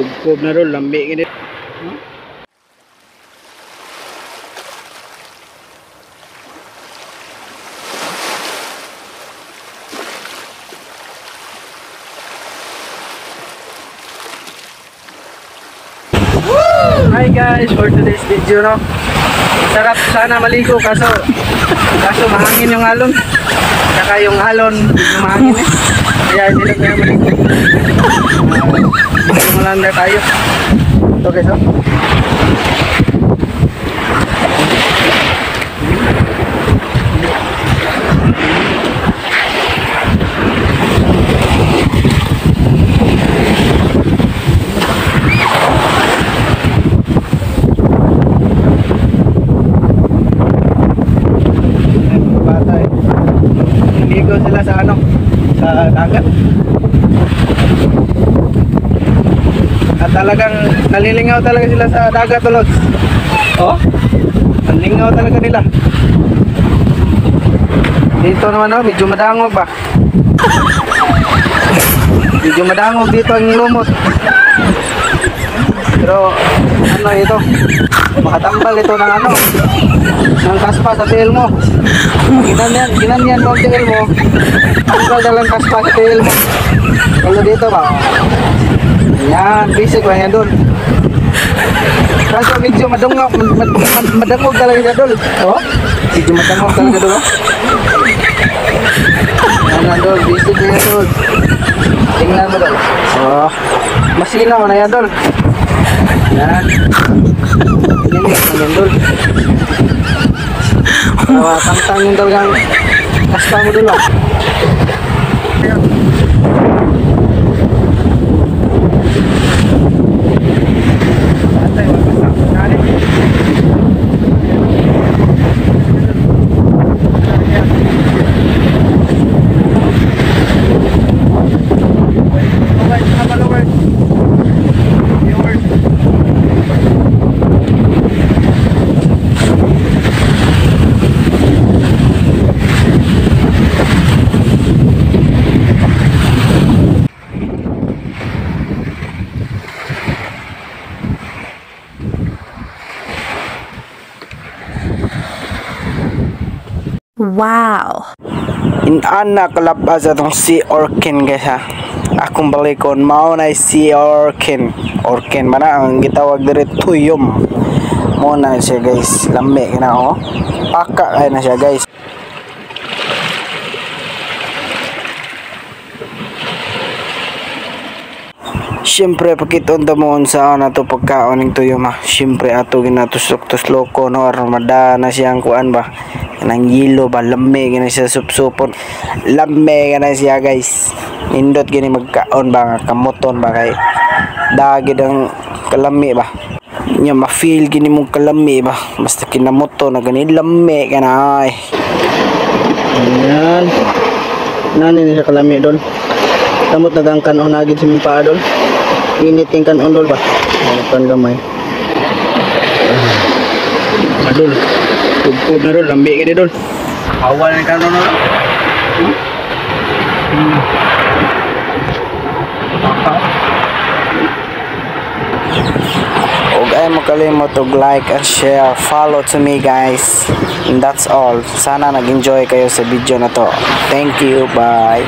Kubkob na ron, lambi gini. Hi guys, for today's video, no, sarap sana maligo kaso mahangin yung alon, saka yung alon mahangin kaya hindi lang kaya maligo. Malanda tayo ito guys, oh. Naligo sila sa ano, sa dagat. At talagang nalilingaw talaga sila sa dagat, tulad. Oh, nalingaw talaga nila. Dito naman, oh, medyo madangog ba? Medyo madangog dito ang lumot. Pero ano ito, makatambal ito ng ano, ng kaspa sa tail mo. Ginanyan mo ang tail mo, tanggal na lang kaspa sa tail mo. Kalau dito ba, yan, basic ba yan doon. Kaso medyo madangog talaga siya doon. Oh, medyo madangog talaga doon, oh. Yan doon, basic na yan doon. Tingnan mo doon. Oh, masinaw na yan doon. Yan. Ini mengendul. Tantang yung talagang kasta mo dulu. Wow. Anak kalabas atong si Orkin guys ha. Akong balikon mao na si Orkin. Orkin mana ang gitawag diri tuyom. Mo na siya guys, lambi na oh. Paka ay na siya guys. Siyempre pakiton ta mo sa na to pagkaon ning tuyom ha. Siyempre ato ginatusok-tus loko no armada na siyang kuan ba. Nang yelo ba lamig na siya supsupon, lamig na siya guys. Nindot gini magkaon ba kamoton ba kay dagid ang kalami ba nya ma-feel gini mong kalami ba basta kinamoto na gani lamig ka na ay. Ayan nani ni sa kalami doon kamot nagang kanon nagid sa mga paa doon init yung kanon doon ba kan gamay adol kubkob na ron, lambi ka doon. Awal na kanon na. Huwag ay makalimot to like and share, follow to me guys. And that's all. Sana nag-enjoy kayo sa video na to. Thank you, bye.